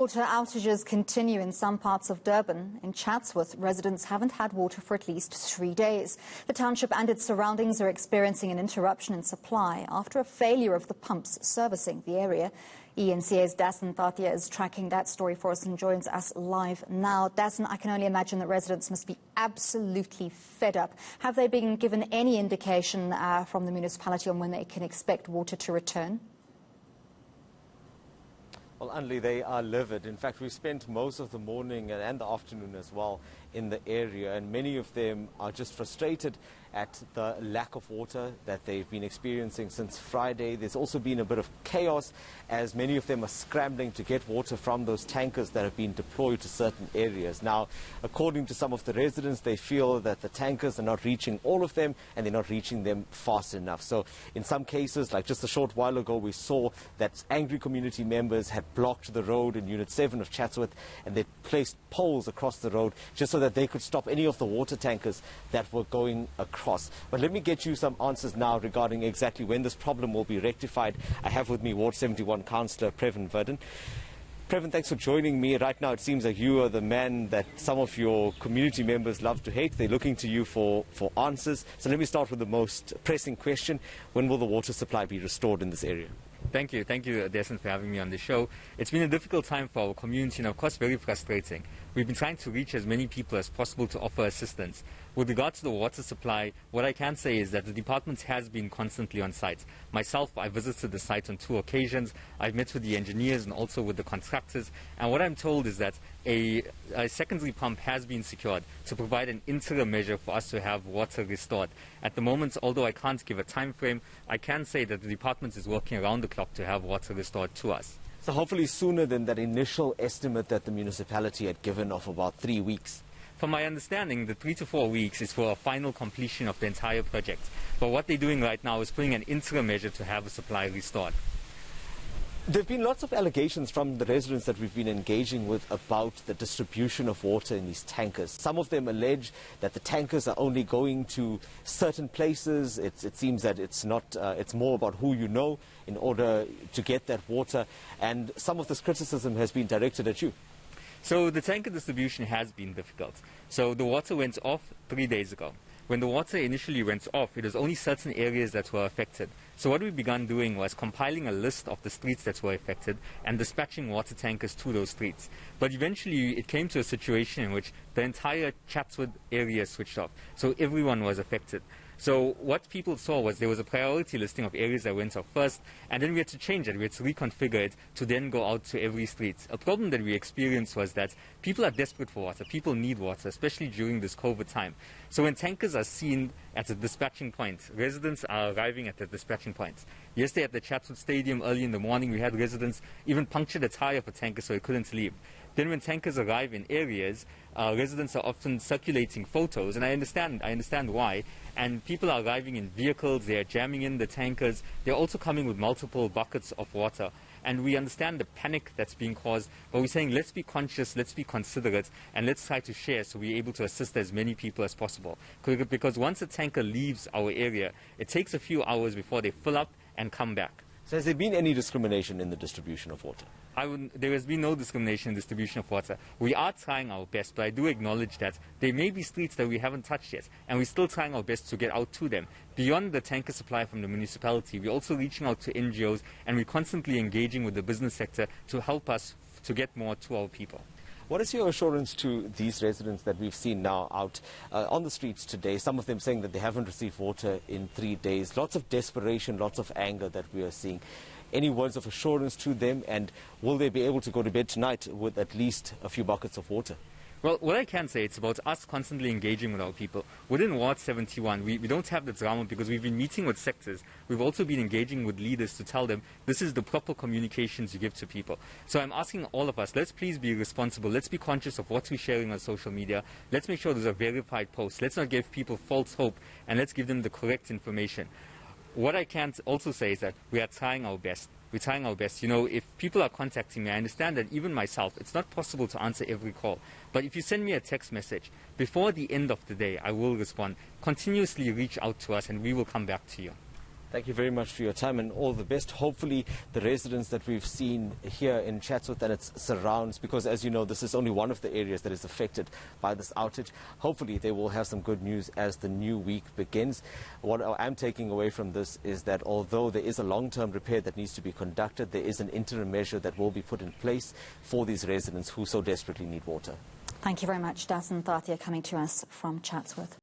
Water outages continue in some parts of Durban. In Chatsworth, residents haven't had water for at least 3 days. The township and its surroundings are experiencing an interruption in supply after a failure of the pumps servicing the area. eNCA's Dasen Thathiah is tracking that story for us and joins us live now. Dasen, I can only imagine that residents must be absolutely fed up. Have they been given any indication from the municipality on when they can expect water to return? Well, Anli, they are livid. In fact, we spent most of the morning and the afternoon as well in the area, and many of them are just frustrated at the lack of water that they've been experiencing since Friday. There's also been a bit of chaos as many of them are scrambling to get water from those tankers that have been deployed to certain areas. Now, according to some of the residents, they feel that the tankers are not reaching all of them and they're not reaching them fast enough. So in some cases, like just a short while ago, we saw that angry community members had blocked the road in Unit 7 of Chatsworth, and they placed poles across the road just so that they could stop any of the water tankers that were going across. But let me get you some answers now regarding exactly when this problem will be rectified. I have with me Ward 71 Councillor Previn Verdon. Previn, thanks for joining me. Right now it seems like you are the man that some of your community members love to hate. They're looking to you for answers. So let me start with the most pressing question. When will the water supply be restored in this area? Thank you, Dasen, for having me on the show. It's been a difficult time for our community and, of course, very frustrating. We've been trying to reach as many people as possible to offer assistance. With regard to the water supply, what I can say is that the department has been constantly on site. Myself, I visited the site on 2 occasions. I've met with the engineers and also with the contractors. And what I'm told is that a secondary pump has been secured to provide an interim measure for us to have water restored. At the moment, although I can't give a time frame, I can say that the department is working around the clock to have water restored to us. So hopefully sooner than that initial estimate that the municipality had given of about 3 weeks. From my understanding, the 3 to 4 weeks is for a final completion of the entire project. But what they're doing right now is putting an interim measure to have a supply restored. There have been lots of allegations from the residents that we've been engaging with about the distribution of water in these tankers. Some of them allege that the tankers are only going to certain places. It seems that it's more about who you know in order to get that water. And some of this criticism has been directed at you. So the tanker distribution has been difficult. So the water went off 3 days ago. When the water initially went off, it was only certain areas that were affected. So what we began doing was compiling a list of the streets that were affected and dispatching water tankers to those streets. But eventually it came to a situation in which the entire Chatsworth area switched off. So everyone was affected. So what people saw was there was a priority listing of areas that went off first, and then we had to change it. We had to reconfigure it to then go out to every street. A problem that we experienced was that people are desperate for water. People need water, especially during this COVID time. So when tankers are seen at a dispatching point, residents are arriving at the dispatching points. Yesterday at the Chatsworth Stadium early in the morning, we had residents even puncture the tire for tankers so they couldn't leave. Then when tankers arrive in areas, residents are often circulating photos, and I understand why. And people are arriving in vehicles, they are jamming in the tankers, they're also coming with multiple buckets of water. And we understand the panic that's being caused, but we're saying let's be conscious, let's be considerate, and let's try to share so we're able to assist as many people as possible. Because once a tanker leaves our area, it takes a few hours before they fill up and come back. So has there been any discrimination in the distribution of water? There has been no discrimination in distribution of water. We are trying our best, but I do acknowledge that there may be streets that we haven't touched yet, and we're still trying our best to get out to them. Beyond the tanker supply from the municipality, we're also reaching out to NGOs, and we're constantly engaging with the business sector to help us to get more to our people. What is your assurance to these residents that we've seen now out on the streets today? Some of them saying that they haven't received water in 3 days. Lots of desperation, lots of anger that we are seeing. Any words of assurance to them, and will they be able to go to bed tonight with at least a few buckets of water? Well, what I can say, it's about us constantly engaging with our people. Within Ward 71, we don't have the drama because we've been meeting with sectors. We've also been engaging with leaders to tell them this is the proper communications you give to people. So I'm asking all of us, let's please be responsible. Let's be conscious of what we're sharing on social media. Let's make sure those are verified posts. Let's not give people false hope, and let's give them the correct information. What I can also say is that we are trying our best. We're trying our best. You know, if people are contacting me, I understand that even myself, it's not possible to answer every call. But if you send me a text message, before the end of the day, I will respond. Continuously reach out to us and we will come back to you. Thank you very much for your time and all the best. Hopefully the residents that we've seen here in Chatsworth and its surrounds, because as you know, this is only one of the areas that is affected by this outage. Hopefully they will have some good news as the new week begins. What I'm taking away from this is that although there is a long-term repair that needs to be conducted, there is an interim measure that will be put in place for these residents who so desperately need water. Thank you very much, Dasen Thathiah, coming to us from Chatsworth.